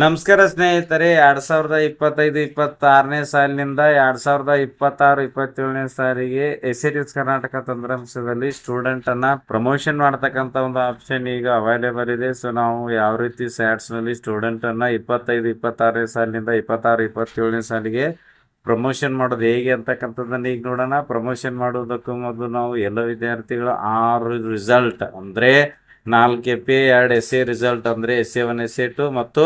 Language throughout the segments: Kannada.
ನಮಸ್ಕಾರ ಸ್ನೇಹಿತರೆ, 2025-26ನೇ ಸಾಲಿನಿಂದ 2026-27ನೇ ಸಾಲಿಗೆ ಎಸ್ ಕರ್ನಾಟಕ ತಂತ್ರಾಂಶದಲ್ಲಿ ಸ್ಟೂಡೆಂಟ್ ಅನ್ನ ಪ್ರಮೋಷನ್ ಮಾಡ್ತಕ್ಕಂಥ ಒಂದು ಆಪ್ಷನ್ ಈಗ ಅವೈಲೇಬಲ್ ಇದೆ. ಸೊ ನಾವು ಯಾವ ರೀತಿ ಸ್ಯಾಟ್ಸ್ ನಲ್ಲಿ ಸ್ಟೂಡೆಂಟ್ ಅನ್ನ 25-26ನೇ ಸಾಲಿನಿಂದ 26-27ನೇ ಸಾಲಿಗೆ ಪ್ರಮೋಷನ್ ಮಾಡೋದು ಹೇಗೆ ಅಂತಕ್ಕಂಥದ್ದನ್ನ ಈಗ ನೋಡೋಣ. ಪ್ರಮೋಷನ್ ಮಾಡೋದಕ್ಕೂ ಮೊದಲು ನಾವು ಎಲ್ಲ ವಿದ್ಯಾರ್ಥಿಗಳ 6 ರಿಸಲ್ಟ್ ಅಂದ್ರೆ 4 FA 2 SA ರಿಸಲ್ಟ್ ಅಂದ್ರೆ SA1 SA2 ಮತ್ತು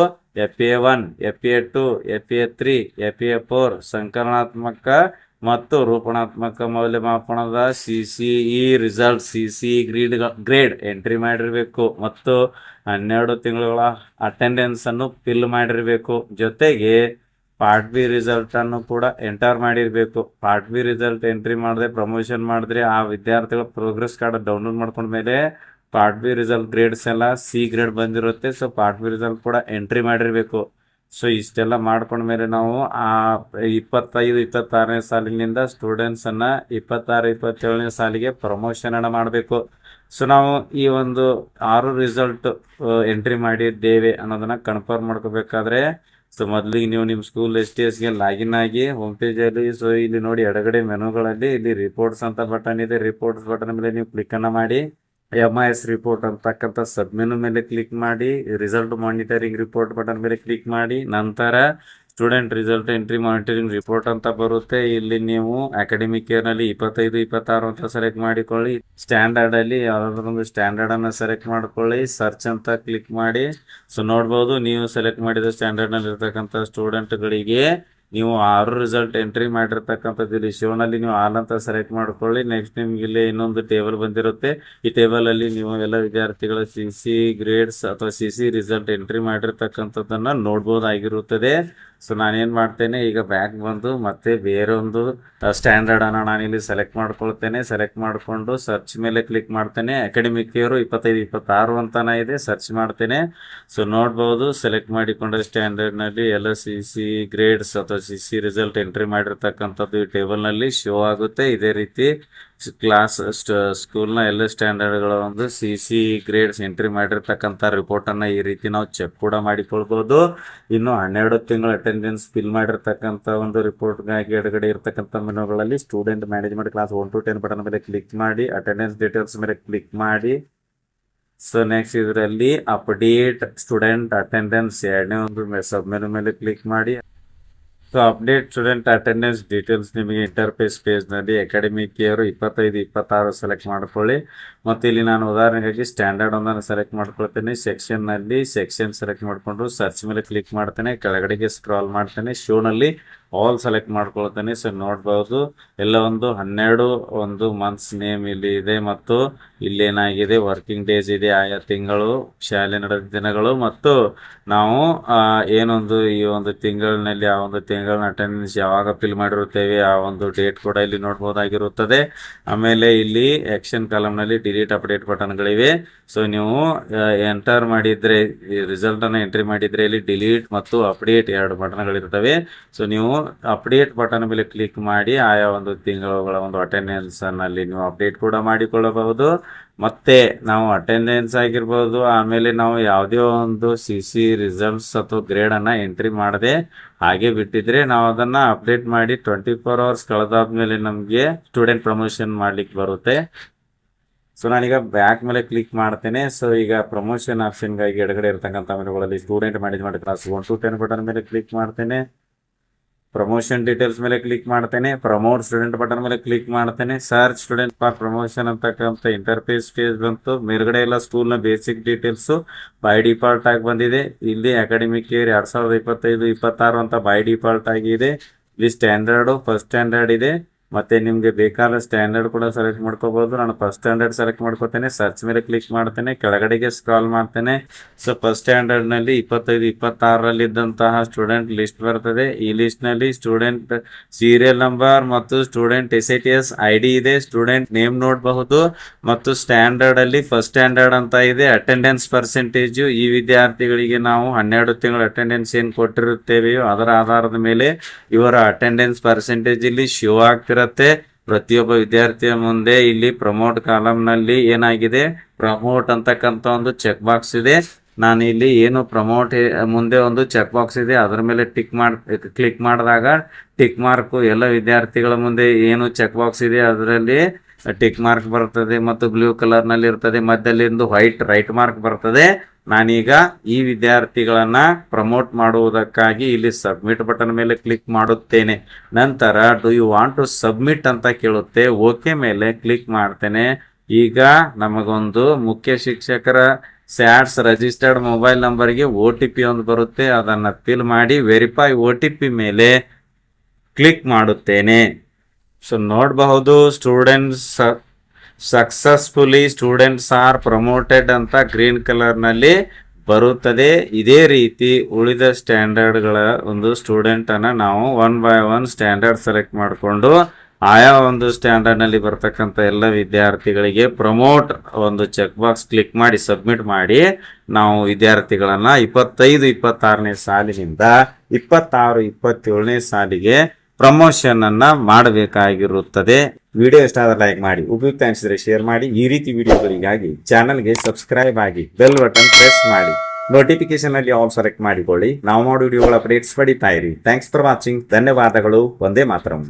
FA1 FA2 FA3 FA4 ಸಂಕಲನಾತ್ಮಕ ಮತ್ತು ರೂಪಣಾತ್ಮಕ ಮೌಲ್ಯಮಾಪನದ CCE result CCE grade entry ಮಾಡಿರಬೇಕು ಮತ್ತು 12 ತಿಂಗಳ ಅಟೆಂಡೆನ್ಸ್ ಅನ್ನು ಫಿಲ್ ಮಾಡಿರಬೇಕು. ಜೊತೆಗೆ ಪಾರ್ಟ್ ಬಿ ರಿಸಲ್ಟ್ ಅನ್ನು ಕೂಡ ಎಂಟರ್ ಮಾಡಿರಬೇಕು. ಪಾರ್ಟ್ ಬಿ ರಿಸಲ್ಟ್ ಎಂಟ್ರಿ ಮಾಡದೆ ಪ್ರಮೋಷನ್ ಮಾಡಿದ್ರೆ ಆ ವಿದ್ಯಾರ್ಥಿಗಳ ಪ್ರೋಗ್ರೆಸ್ ಕಾರ್ಡ್ ಡೌನ್ಲೋಡ್ ಮಾಡ್ಕೊಂಡ ಮೇಲೆ ಪಾರ್ಟ್ ಬಿ ರಿಸಲ್ಟ್ ಗ್ರೇಡ್ಸ್ ಎಲ್ಲ ಸಿ ಗ್ರೇಡ್ ಬಂದಿರುತ್ತೆ. ಸೊ ಪಾರ್ಟ್ ಬಿ ರಿಸಲ್ಟ್ ಕೂಡ ಎಂಟ್ರಿ ಮಾಡಿರಬೇಕು. ಸೊ ಇಷ್ಟೆಲ್ಲ ಮಾಡ್ಕೊಂಡ್ಮೇಲೆ ನಾವು ಆ 25-26ನೇ ಸಾಲಿನಿಂದ ಸ್ಟೂಡೆಂಟ್ಸ್ ಅನ್ನ 26-27ನೇ ಸಾಲಿಗೆ ಪ್ರಮೋಷನ್ ಅನ್ನ ಮಾಡಬೇಕು. ಸೊ ನಾವು ಈ ಒಂದು 6 ರಿಸಲ್ಟ್ ಎಂಟ್ರಿ ಮಾಡಿದ್ದೇವೆ ಅನ್ನೋದನ್ನ ಕನ್ಫರ್ಮ್ ಮಾಡ್ಕೋಬೇಕಾದ್ರೆ ಸೊ ಮೊದಲಿಗೆ ನೀವು ನಿಮ್ಮ ಸ್ಕೂಲ್ STSಗೆ ಲಾಗಿನ್ ಆಗಿ ಹೋಮ್ ಪೇಜ್ ಅಲ್ಲಿ ಸೊ ಇಲ್ಲಿ ನೋಡಿ ಎಡಗಡೆ ಮೆನುಗಳಲ್ಲಿ ಇಲ್ಲಿ ರಿಪೋರ್ಟ್ಸ್ ಅಂತ ಬಟನ್ ಇದೆ. ರಿಪೋರ್ಟ್ಸ್ ಬಟನ್ ಮೇಲೆ ನೀವು ಕ್ಲಿಕ್ ಅನ್ನ ಮಾಡಿ MIS ರಿಪೋರ್ಟ್ ಅಂತಕ್ಕಂಥ ಸಬ್ ಮೆನು ಮೇಲೆ ಕ್ಲಿಕ್ ಮಾಡಿ ರಿಸಲ್ಟ್ ಮಾನಿಟರಿಂಗ್ ರಿಪೋರ್ಟ್ ಬಟನ್ ಮೇಲೆ ಕ್ಲಿಕ್ ಮಾಡಿ ನಂತರ student result entry monitoring report ಅಂತ ಬರುತ್ತೆ. ಇಲ್ಲಿ ನೀವು ಅಕಾಡೆಮಿಕ್ ಇಯರ್ ನಲ್ಲಿ 25-26 ಅಂತ ಸೆಲೆಕ್ಟ್ ಮಾಡಿಕೊಳ್ಳಿ. ಸ್ಟ್ಯಾಂಡರ್ಡ್ ಅಲ್ಲಿ ಯಾವ್ದಾದ್ರು ಸ್ಟ್ಯಾಂಡರ್ಡ್ ಅನ್ನ ಸೆಲೆಕ್ಟ್ ಮಾಡ್ಕೊಳ್ಳಿ. ಸರ್ಚ್ ಅಂತ ಕ್ಲಿಕ್ ಮಾಡಿ. ಸೊ ನೋಡ್ಬೋದು ನೀವು ಸೆಲೆಕ್ಟ್ ಮಾಡಿದ ಸ್ಟ್ಯಾಂಡರ್ಡ್ ನಲ್ಲಿ ಇರ್ತಕ್ಕಂಥ ಸ್ಟೂಡೆಂಟ್ ಗಳಿಗೆ ನೀವು 6 ರಿಸಲ್ಟ್ ಎಂಟ್ರಿ ಮಾಡಿರ್ತಕ್ಕಂಥದ್ದು ಇಲ್ಲಿ ಶೋನಲ್ಲಿ ನೀವು ಆಲ್ ಅಂತ ಸೆಲೆಕ್ಟ್ ಮಾಡ್ಕೊಳ್ಳಿ. ನೆಕ್ಸ್ಟ್ ನಿಮ್ಗೆ ಇಲ್ಲಿ ಇನ್ನೊಂದು ಟೇಬಲ್ ಬಂದಿರುತ್ತೆ. ಈ ಟೇಬಲ್ ಅಲ್ಲಿ ನೀವು ಎಲ್ಲ ವಿದ್ಯಾರ್ಥಿಗಳ CC ಗ್ರೇಡ್ಸ್ ಅಥವಾ CC ರಿಸಲ್ಟ್ ಎಂಟ್ರಿ ಮಾಡಿರ್ತಕ್ಕಂಥದ್ದನ್ನ ನೋಡ್ಬೋದಾಗಿರುತ್ತದೆ. ಸೊ ನಾನೇನ್ ಮಾಡ್ತೇನೆ, ಈಗ ಬ್ಯಾಕ್ ಬಂದು ಮತ್ತೆ ಬೇರೆ ಒಂದು ಸ್ಟ್ಯಾಂಡರ್ಡ್ ಅನ್ನ ನಾನಿಲ್ಲಿ ಸೆಲೆಕ್ಟ್ ಮಾಡ್ಕೊಳ್ತೇನೆ. ಸೆಲೆಕ್ಟ್ ಮಾಡಿಕೊಂಡು ಸರ್ಚ್ ಮೇಲೆ ಕ್ಲಿಕ್ ಮಾಡ್ತೇನೆ. ಅಕಾಡೆಮಿಕ್ ಇಯರ್ 25-26 ಅಂತಾನೆ ಇದೆ. ಸರ್ಚ್ ಮಾಡ್ತೇನೆ. ಸೊ ನೋಡ್ಬೋದು ಸೆಲೆಕ್ಟ್ ಮಾಡಿಕೊಂಡ್ರೆ ಸ್ಟ್ಯಾಂಡರ್ಡ್ ನಲ್ಲಿ ಎಲ್ಲ CC ಗ್ರೇಡ್ಸ್ ಅಥವಾ CC ರಿಸಲ್ಟ್ ಎಂಟ್ರಿ ಮಾಡಿರ್ತಕ್ಕಂಥದ್ದು ಈ ಟೇಬಲ್ ನಲ್ಲಿ ಶೋ ಆಗುತ್ತೆ. ಇದೇ ರೀತಿ ಕ್ಲಾಸ್ ಸ್ಕೂಲ್ನ ಎಲ್ಲ ಸ್ಟ್ಯಾಂಡರ್ಡ್ಗಳ ಒಂದು CC ಗ್ರೇಡ್ಸ್ ಎಂಟ್ರಿ ಮಾಡಿರ್ತಕ್ಕಂಥ ರಿಪೋರ್ಟ್ ಅನ್ನ ಈ ರೀತಿ ನಾವು ಚೆಕ್ ಕೂಡ ಮಾಡಿಕೊಳ್ಬಹುದು. ಇನ್ನು 12 ತಿಂಗಳ ಅಟೆಂಡೆನ್ಸ್ ಫಿಲ್ ಮಾಡಿರ್ತಕ್ಕಂಥ ಒಂದು ರಿಪೋರ್ಟ್ಗಾಗಿ ಎಡಗಡೆ ಇರ್ತಕ್ಕಂಥ ಮೆನುಗಳಲ್ಲಿ student management class 1 to 10 button ಮೇಲೆ ಕ್ಲಿಕ್ ಮಾಡಿ ಅಟೆಂಡೆನ್ಸ್ ಡೀಟೇಲ್ಸ್ ಮೇಲೆ ಕ್ಲಿಕ್ ಮಾಡಿ. ಸೊ ನೆಕ್ಸ್ಟ್ ಇದರಲ್ಲಿ ಅಪ್ಡೇಟ್ ಸ್ಟೂಡೆಂಟ್ ಅಟೆಂಡೆನ್ಸ್ ಎರಡನೇ ಒಂದು ಸಬ್ ಮೆನು ಮೇಲೆ ಕ್ಲಿಕ್ ಮಾಡಿ. So update student attendance details ನಿಮಗೆ ಇಂಟರ್ಫೇಸ್ ಪೇಜ್ ನಲ್ಲಿ ಅಕಾಡೆಮಿಕ್ ಇಯರ್ 25-26 ಸೆಲೆಕ್ಟ್ ಮಾಡ್ಕೊಳ್ಳಿ. ಮತ್ತು ಇಲ್ಲಿ ನಾನು ಉದಾಹರಣೆಗಾಗಿ ಸ್ಟ್ಯಾಂಡರ್ಡ್ ಒಂದನ್ನು ಸೆಲೆಕ್ಟ್ ಮಾಡ್ಕೊಳ್ತೇನೆ. ಸೆಕ್ಷನ್ ನಲ್ಲಿ ಸೆಕ್ಷನ್ ಸೆಲೆಕ್ಟ್ ಮಾಡಿಕೊಂಡು ಸರ್ಚ್ ಮೇಲೆ ಕ್ಲಿಕ್ ಮಾಡ್ತೇನೆ. ಕೆಳಗಡೆಗೆ ಸ್ಕ್ರಾಲ್ ಮಾಡ್ತೇನೆ. ಶೋ ನಲ್ಲಿ ಆಲ್ ಸೆಲೆಕ್ಟ್ ಮಾಡ್ಕೊಳ್ತೇನೆ. ಸೊ ನೋಡ್ಬಹುದು ಎಲ್ಲ ಒಂದು 12 ಮಂತ್ಸ್ ನೇಮ್ ಇಲ್ಲಿ ಇದೆ ಮತ್ತು ಇಲ್ಲೇನಾಗಿದೆ ವರ್ಕಿಂಗ್ ಡೇಸ್ ಇದೆ, ಆಯಾ ತಿಂಗಳು, ಶಾಲೆ ನಡೆದ ದಿನಗಳು ಮತ್ತು ನಾವು ಏನೊಂದು ಈ ಒಂದು ತಿಂಗಳಿನಲ್ಲಿ ಆ ಒಂದು ತಿಂಗಳಿನ ಅಟೆಂಡೆನ್ಸ್ ಯಾವಾಗ ಫಿಲ್ ಮಾಡಿರುತ್ತೇವೆ ಆ ಒಂದು ಡೇಟ್ ಕೂಡ ಇಲ್ಲಿ ನೋಡ್ಬೋದಾಗಿರುತ್ತದೆ. ಆಮೇಲೆ ಇಲ್ಲಿ ಆಕ್ಷನ್ ಕಾಲಮ್ ನಲ್ಲಿ ಡಿಲೀಟ್ ಅಪ್ಡೇಟ್ ಬಟನ್ಗಳಿವೆ. ಸೊ ನೀವು ಎಂಟರ್ ಮಾಡಿದ್ರೆ ರಿಸಲ್ಟ್ ಅನ್ನ ಎಂಟ್ರಿ ಮಾಡಿದ್ರೆ ಇಲ್ಲಿ ಡಿಲೀಟ್ ಮತ್ತು ಅಪ್ಡೇಟ್ 2 ಬಟನ್ಗಳಿರ್ತವೆ. ಸೊ ನೀವು ಅಪ್ಡೇಟ್ ಬಟನ್ ಮೇಲೆ ಕ್ಲಿಕ್ ಮಾಡಿ ಆಯಾ ಒಂದು ತಿಂಗಳ ಒಂದು ಅಟೆಂಡೆನ್ಸ್ ನಲ್ಲಿ ನೀವು ಅಪ್ಡೇಟ್ ಕೂಡ ಮಾಡಿಕೊಳ್ಳಬಹುದು. ಮತ್ತೆ ನಾವು ಅಟೆಂಡೆನ್ಸ್ ಆಗಿರ್ಬೋದು, ಆಮೇಲೆ ನಾವು ಯಾವುದೇ ಒಂದು CC ರಿಸಲ್ಟ್ಸ್ ಅಥವಾ ಗ್ರೇಡ್ ಅನ್ನ ಎಂಟ್ರಿ ಮಾಡದೆ ಹಾಗೆ ಬಿಟ್ಟಿದ್ರೆ ನಾವು ಅದನ್ನ ಅಪ್ಡೇಟ್ ಮಾಡಿ 24 hours ಕಳೆದಾದ್ಮೇಲೆ ನಮಗೆ ಸ್ಟೂಡೆಂಟ್ ಪ್ರಮೋಷನ್ ಮಾಡ್ಲಿಕ್ಕೆ ಬರುತ್ತೆ. ಸೊ ನಾನೀಗ ಬ್ಯಾಕ್ ಮೇಲೆ ಕ್ಲಿಕ್ ಮಾಡ್ತೇನೆ. ಸೊ ಈಗ ಪ್ರಮೋಷನ್ ಆಪ್ಷನ್ಗಾಗಿ ಎಡಗಡೆ ಇರತಕ್ಕಂಥ ಮೆನುಗಳಲ್ಲಿ student management class 1 to 10 button ಮೇಲೆ ಕ್ಲಿಕ್ ಮಾಡ್ತೇನೆ. ಪ್ರಮೋಷನ್ ಡೀಟೇಲ್ಸ್ ಮೇಲೆ ಕ್ಲಿಕ್ ಮಾಡ್ತೇನೆ. ಪ್ರಮೋಟ್ ಸ್ಟೂಡೆಂಟ್ ಬಟನ್ ಮೇಲೆ ಕ್ಲಿಕ್ ಮಾಡ್ತೇನೆ. ಸರ್ಚ್ ಸ್ಟೂಡೆಂಟ್ ಫಾರ್ ಪ್ರಮೋಷನ್ ಅಂತಕ್ಕಂಥ ಇಂಟರ್ಫೇಸ್ ಪೇಜ್ ಬಂತು. ಮೇಲ್ಗಡೆ ಎಲ್ಲ ಸ್ಕೂಲ್ ನ ಬೇಸಿಕ್ ಡೀಟೇಲ್ಸ್ ಬೈ ಡಿಫಾಲ್ಟ್ ಆಗಿ ಬಂದಿದೆ. ಇಲ್ಲಿ ಅಕಾಡೆಮಿಕ್ ಇಯರ್ 2025-26 ಅಂತ ಬೈ ಡಿಫಾಲ್ಟ್ ಆಗಿದೆ. ಇಲ್ಲಿ ಸ್ಟ್ಯಾಂಡರ್ಡ್ ಫಸ್ಟ್ ಸ್ಟ್ಯಾಂಡರ್ಡ್ ಇದೆ. ಮತ್ತೆ ನಿಮ್ಗೆ ಬೇಕಾದ ಸ್ಟ್ಯಾಂಡರ್ಡ್ ಕೂಡ ಸೆಲೆಕ್ಟ್ ಮಾಡ್ಕೋಬಹುದು. ನಾನು ಫಸ್ಟ್ ಸ್ಟ್ಯಾಂಡರ್ಡ್ ಸೆಲೆಕ್ಟ್ ಮಾಡ್ಕೋತೇನೆ. ಸರ್ಚ್ ಮೇಲೆ ಕ್ಲಿಕ್ ಮಾಡ್ತೇನೆ. ಕೆಳಗಡೆಗೆ ಸ್ಕ್ರಾಲ್ ಮಾಡ್ತೇನೆ. ಸೊ ಫಸ್ಟ್ ಸ್ಟ್ಯಾಂಡರ್ಡ್ ನಲ್ಲಿ 25-26 ಇದ್ದಂತಹ ಸ್ಟೂಡೆಂಟ್ ಲಿಸ್ಟ್ ಬರ್ತದೆ. ಈ ಲಿಸ್ಟ್ ನಲ್ಲಿ ಸ್ಟೂಡೆಂಟ್ ಸೀರಿಯಲ್ ನಂಬರ್ ಮತ್ತು ಸ್ಟೂಡೆಂಟ್ SITS ID ಇದೆ. ಸ್ಟೂಡೆಂಟ್ ನೇಮ್ ನೋಡಬಹುದು ಮತ್ತು ಸ್ಟ್ಯಾಂಡರ್ಡ್ ಅಲ್ಲಿ ಫಸ್ಟ್ ಸ್ಟ್ಯಾಂಡರ್ಡ್ ಅಂತ ಇದೆ. ಅಟೆಂಡೆನ್ಸ್ ಪರ್ಸೆಂಟೇಜ್ ಈ ವಿದ್ಯಾರ್ಥಿಗಳಿಗೆ ನಾವು 12 ತಿಂಗಳ ಅಟೆಂಡೆನ್ಸ್ ಏನ್ ಕೊಟ್ಟಿರುತ್ತೇವೆಯೋ ಅದರ ಆಧಾರದ ಮೇಲೆ ಇವರ ಅಟೆಂಡೆನ್ಸ್ ಪರ್ಸೆಂಟೇಜ್ ಇಲ್ಲಿ ಶೋ ಆಗ್ತಿರುತ್ತೆ. ಪ್ರತಿಯೊಬ್ಬ ವಿದ್ಯಾರ್ಥಿಯ ಮುಂದೆ ಇಲ್ಲಿ ಪ್ರಮೋಟ್ ಕಾಲಮ್ ನಲ್ಲಿ ಏನಾಗಿದೆ, ಪ್ರಮೋಟ್ ಅಂತಕ್ಕಂಥ ಒಂದು ಚೆಕ್ ಬಾಕ್ಸ್ ಇದೆ. ನಾನು ಇಲ್ಲಿ ಏನು ಪ್ರಮೋಟ್ ಮುಂದೆ ಒಂದು ಚೆಕ್ ಬಾಕ್ಸ್ ಇದೆ, ಅದರ ಮೇಲೆ ಕ್ಲಿಕ್ ಮಾಡಿದಾಗ ಟಿಕ್ ಮಾರ್ಕ್ ಎಲ್ಲ ವಿದ್ಯಾರ್ಥಿಗಳ ಮುಂದೆ ಏನು ಚೆಕ್ ಬಾಕ್ಸ್ ಇದೆ ಅದರಲ್ಲಿ ಟಿಕ್ ಮಾರ್ಕ್ ಬರ್ತದೆ ಮತ್ತು ಬ್ಲೂ ಕಲರ್ ನಲ್ಲಿ ಇರ್ತದೆ, ಮಧ್ಯದಲ್ಲಿಂದು ವೈಟ್ ರೈಟ್ ಮಾರ್ಕ್ ಬರ್ತದೆ. ನಾನೀಗ ಈ ವಿದ್ಯಾರ್ಥಿಗಳನ್ನ ಪ್ರಮೋಟ್ ಮಾಡುವುದಕ್ಕಾಗಿ ಇಲ್ಲಿ ಸಬ್ಮಿಟ್ ಬಟನ್ ಮೇಲೆ ಕ್ಲಿಕ್ ಮಾಡುತ್ತೇನೆ. ನಂತರ do you want to submit ಅಂತ ಕೇಳುತ್ತೆ, ಓಕೆ ಮೇಲೆ ಕ್ಲಿಕ್ ಮಾಡ್ತೇನೆ. ಈಗ ನಮಗೊಂದು ಮುಖ್ಯ ಶಿಕ್ಷಕರ ಸ್ಯಾಟ್ಸ್ ರಿಜಿಸ್ಟರ್ಡ್ ಮೊಬೈಲ್ ನಂಬರ್ಗೆ OTP ಒಂದು ಬರುತ್ತೆ, ಅದನ್ನು ಫಿಲ್ ಮಾಡಿ ವೆರಿಫೈ OTP ಮೇಲೆ ಕ್ಲಿಕ್ ಮಾಡುತ್ತೇನೆ. ಸೊ ನೋಡಬಹುದು students successfully students R promoted ಅಂತ ಗ್ರೀನ್ ಕಲರ್ ನಲ್ಲಿ ಬರುತ್ತದೆ. ಇದೇ ರೀತಿ ಉಳಿದ ಸ್ಟ್ಯಾಂಡರ್ಡ್ಗಳ ಒಂದು ಸ್ಟೂಡೆಂಟ್ ಅನ್ನ ನಾವು 1 by 1 ಸ್ಟ್ಯಾಂಡರ್ಡ್ ಸೆಲೆಕ್ಟ್ ಮಾಡಿಕೊಂಡು ಆಯಾ ಒಂದು ಸ್ಟ್ಯಾಂಡರ್ಡ್ ನಲ್ಲಿ ಬರ್ತಕ್ಕಂಥ ಎಲ್ಲ ವಿದ್ಯಾರ್ಥಿಗಳಿಗೆ ಪ್ರಮೋಟ್ ಒಂದು ಚೆಕ್ ಬಾಕ್ಸ್ ಕ್ಲಿಕ್ ಮಾಡಿ ಸಬ್ಮಿಟ್ ಮಾಡಿ ನಾವು ವಿದ್ಯಾರ್ಥಿಗಳನ್ನ 25-26ನೇ ಸಾಲಿನಿಂದ 26-27ನೇ ಸಾಲಿಗೆ ಪ್ರಮೋಷನ್ ಅನ್ನ ಮಾಡಬೇಕಾಗಿರುತ್ತದೆ. ವಿಡಿಯೋ ಇಷ್ಟ ಆದ್ರೆ ಲೈಕ್ ಮಾಡಿ, ಉಪಯುಕ್ತ ಅನಿಸಿದ್ರೆ ಶೇರ್ ಮಾಡಿ. ಈ ರೀತಿ ವಿಡಿಯೋಗಳಿಗಾಗಿ ಚಾನಲ್ಗೆ ಸಬ್ಸ್ಕ್ರೈಬ್ ಆಗಿ ಬೆಲ್ ಬಟನ್ ಪ್ರೆಸ್ ಮಾಡಿ ನೋಟಿಫಿಕೇಶನ್ ಅಲ್ಲಿ ಆಲ್ ಸೆಲೆಕ್ಟ್ ಮಾಡಿಕೊಳ್ಳಿ. ನಾವು ಮಾಡೋ ವಿಡಿಯೋಗಳ ಅಪ್ಡೇಟ್ಸ್ ಪಡಿತಾ ಇರಿ. Thanks for watching. ಧನ್ಯವಾದಗಳು. ವಂದೇ ಮಾತರಂ.